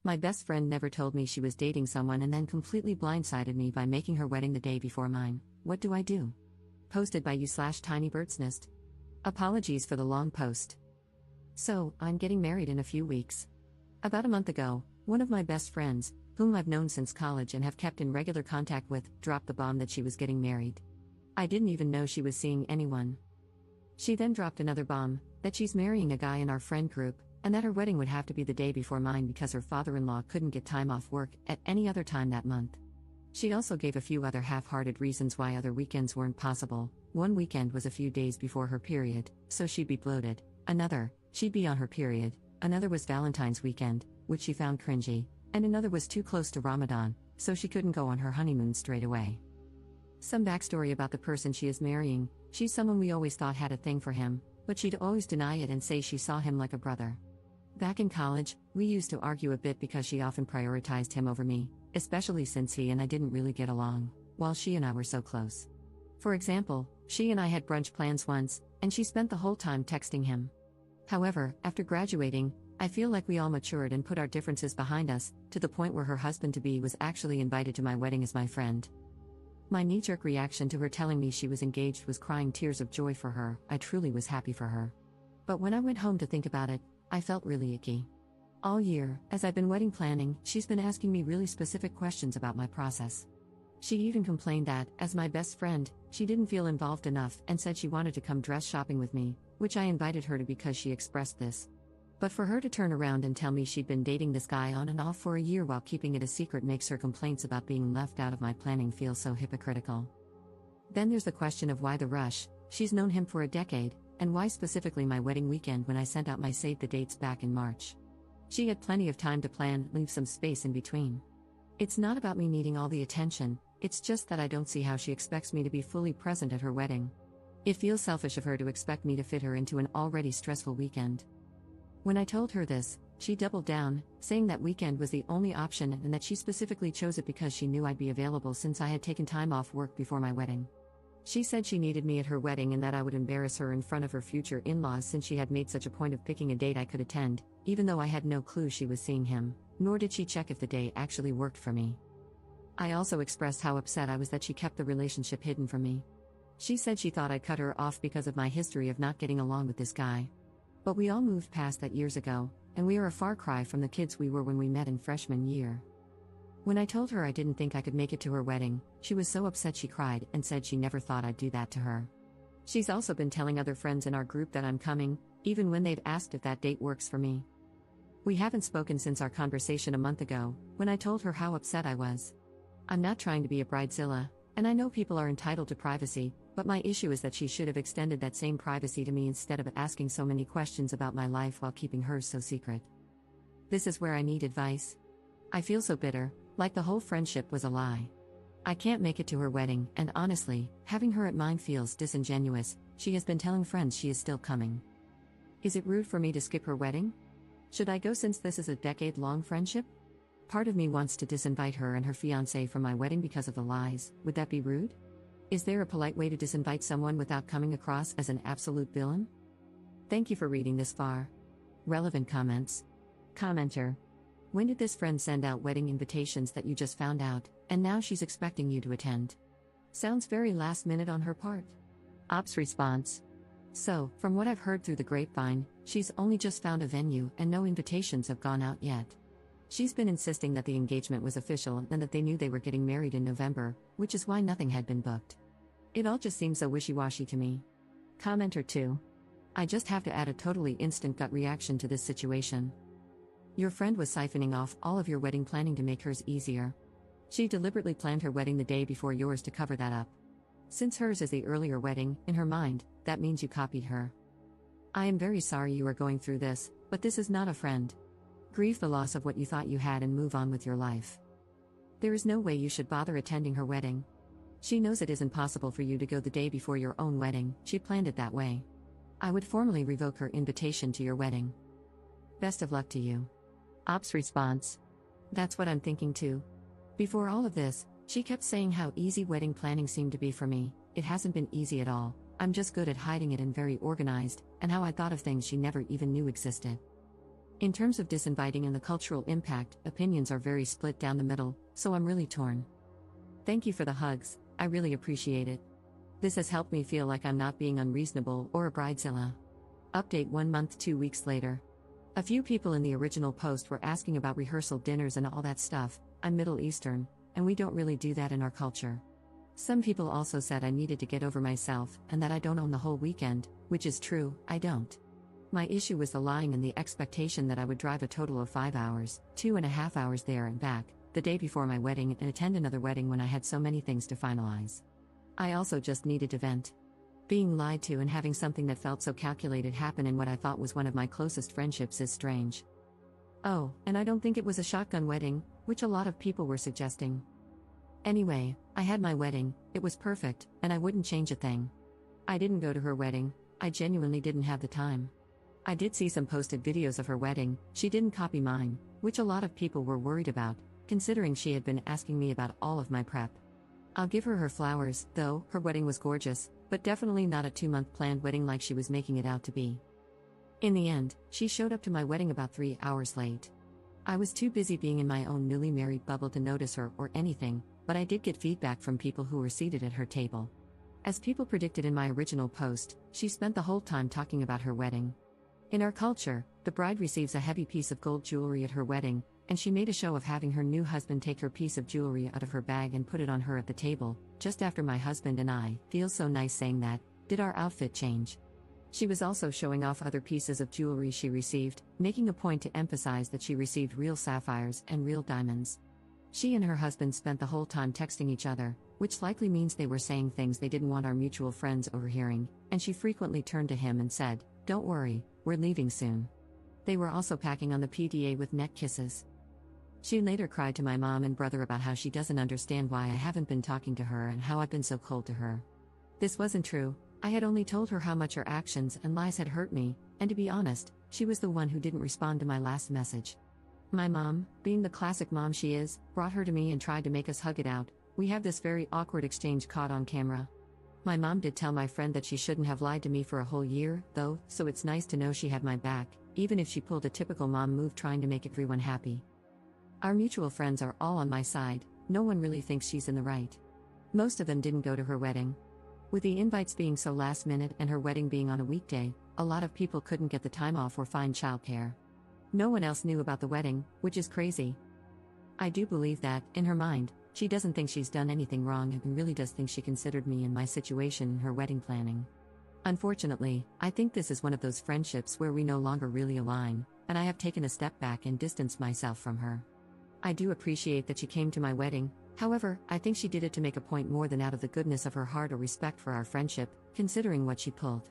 My best friend never told me she was dating someone and then completely blindsided me by making her wedding the day before mine. What do I do? Posted by you/tinybirdsnest. Apologies for the long post. So, I'm getting married in a few weeks. About a month ago, one of my best friends, whom I've known since college and have kept in regular contact with, dropped the bomb that she was getting married. I didn't even know she was seeing anyone. She then dropped another bomb, that she's marrying a guy in our friend group, and that her wedding would have to be the day before mine because her father-in-law couldn't get time off work at any other time that month. She also gave a few other half-hearted reasons why other weekends weren't possible. One weekend was a few days before her period, so she'd be bloated. Another, she'd be on her period. Another was Valentine's weekend, which she found cringy. And another was too close to Ramadan, so she couldn't go on her honeymoon straight away. Some backstory about the person she is marrying: she's someone we always thought had a thing for him, but she'd always deny it and say she saw him like a brother. Back in college, we used to argue a bit because she often prioritized him over me, especially since he and I didn't really get along, while she and I were so close. For example, she and I had brunch plans once, and she spent the whole time texting him. However, after graduating, I feel like we all matured and put our differences behind us, to the point where her husband-to-be was actually invited to my wedding as my friend. My knee-jerk reaction to her telling me she was engaged was crying tears of joy for her. I truly was happy for her. But when I went home to think about it, I felt really icky. All year, as I've been wedding planning, she's been asking me really specific questions about my process. She even complained that, as my best friend, she didn't feel involved enough and said she wanted to come dress shopping with me, which I invited her to because she expressed this. But for her to turn around and tell me she'd been dating this guy on and off for a year while keeping it a secret makes her complaints about being left out of my planning feel so hypocritical. Then there's the question of why the rush. She's known him for a decade, and why specifically my wedding weekend when I sent out my save the dates back in March? She had plenty of time to plan, leave some space in between. It's not about me needing all the attention, it's just that I don't see how she expects me to be fully present at her wedding. It feels selfish of her to expect me to fit her into an already stressful weekend. When I told her this, she doubled down, saying that weekend was the only option and that she specifically chose it because she knew I'd be available since I had taken time off work before my wedding. She said she needed me at her wedding and that I would embarrass her in front of her future in-laws since she had made such a point of picking a date I could attend, even though I had no clue she was seeing him, nor did she check if the day actually worked for me. I also expressed how upset I was that she kept the relationship hidden from me. She said she thought I'd cut her off because of my history of not getting along with this guy. But we all moved past that years ago, and we are a far cry from the kids we were when we met in freshman year. When I told her I didn't think I could make it to her wedding, she was so upset she cried and said she never thought I'd do that to her. She's also been telling other friends in our group that I'm coming, even when they've asked if that date works for me. We haven't spoken since our conversation a month ago, when I told her how upset I was. I'm not trying to be a bridezilla, and I know people are entitled to privacy, but my issue is that she should have extended that same privacy to me instead of asking so many questions about my life while keeping hers so secret. This is where I need advice. I feel so bitter, like the whole friendship was a lie. I can't make it to her wedding, and honestly, having her at mine feels disingenuous. She has been telling friends she is still coming. Is it rude for me to skip her wedding? Should I go since this is a decade-long friendship? Part of me wants to disinvite her and her fiancé from my wedding because of the lies. Would that be rude? Is there a polite way to disinvite someone without coming across as an absolute villain? Thank you for reading this far. Relevant comments. Commenter. When did this friend send out wedding invitations that you just found out, and now she's expecting you to attend? Sounds very last minute on her part. Ops response. So, from what I've heard through the grapevine, she's only just found a venue and no invitations have gone out yet. She's been insisting that the engagement was official and that they knew they were getting married in November, which is why nothing had been booked. It all just seems so wishy-washy to me. Commenter 2. I just have to add a totally instant gut reaction to this situation. Your friend was siphoning off all of your wedding planning to make hers easier. She deliberately planned her wedding the day before yours to cover that up. Since hers is the earlier wedding, in her mind, that means you copied her. I am very sorry you are going through this, but this is not a friend. Grieve the loss of what you thought you had and move on with your life. There is no way you should bother attending her wedding. She knows it isn't possible for you to go the day before your own wedding. She planned it that way. I would formally revoke her invitation to your wedding. Best of luck to you. Ops response. That's what I'm thinking too. Before all of this, she kept saying how easy wedding planning seemed to be for me. It hasn't been easy at all. I'm just good at hiding it and very organized, and how I thought of things she never even knew existed. In terms of disinviting and the cultural impact, opinions are very split down the middle, so I'm really torn. Thank you for the hugs, I really appreciate it. This has helped me feel like I'm not being unreasonable or a bridezilla. Update 1 month 2 weeks later. A few people in the original post were asking about rehearsal dinners and all that stuff. I'm Middle Eastern, and we don't really do that in our culture. Some people also said I needed to get over myself and that I don't own the whole weekend, which is true, I don't. My issue was the lying and the expectation that I would drive a total of 5 hours, 2.5 hours there and back, the day before my wedding and attend another wedding when I had so many things to finalize. I also just needed to vent. Being lied to and having something that felt so calculated happen in what I thought was one of my closest friendships is strange. Oh, and I don't think it was a shotgun wedding, which a lot of people were suggesting. Anyway, I had my wedding, it was perfect, and I wouldn't change a thing. I didn't go to her wedding, I genuinely didn't have the time. I did see some posted videos of her wedding, she didn't copy mine, which a lot of people were worried about, considering she had been asking me about all of my prep. I'll give her flowers, though, her wedding was gorgeous, but definitely not a 2-month planned wedding like she was making it out to be. In the end, she showed up to my wedding about 3 hours late. I was too busy being in my own newly married bubble to notice her or anything, but I did get feedback from people who were seated at her table. As people predicted in my original post, she spent the whole time talking about her wedding. In our culture, the bride receives a heavy piece of gold jewelry at her wedding, and she made a show of having her new husband take her piece of jewelry out of her bag and put it on her at the table, just after my husband and I, feels so nice saying that, did our outfit change. She was also showing off other pieces of jewelry she received, making a point to emphasize that she received real sapphires and real diamonds. She and her husband spent the whole time texting each other, which likely means they were saying things they didn't want our mutual friends overhearing, and she frequently turned to him and said, "Don't worry, we're leaving soon." They were also packing on the PDA with neck kisses. She later cried to my mom and brother about how she doesn't understand why I haven't been talking to her and how I've been so cold to her. This wasn't true, I had only told her how much her actions and lies had hurt me, and to be honest, she was the one who didn't respond to my last message. My mom, being the classic mom she is, brought her to me and tried to make us hug it out. We have this very awkward exchange caught on camera. My mom did tell my friend that she shouldn't have lied to me for a whole year, though, so it's nice to know she had my back, even if she pulled a typical mom move trying to make everyone happy. Our mutual friends are all on my side, no one really thinks she's in the right. Most of them didn't go to her wedding. With the invites being so last minute and her wedding being on a weekday, a lot of people couldn't get the time off or find childcare. No one else knew about the wedding, which is crazy. I do believe that, in her mind, she doesn't think she's done anything wrong and really does think she considered me and my situation in her wedding planning. Unfortunately, I think this is one of those friendships where we no longer really align, and I have taken a step back and distanced myself from her. I do appreciate that she came to my wedding, however, I think she did it to make a point more than out of the goodness of her heart or respect for our friendship, considering what she pulled.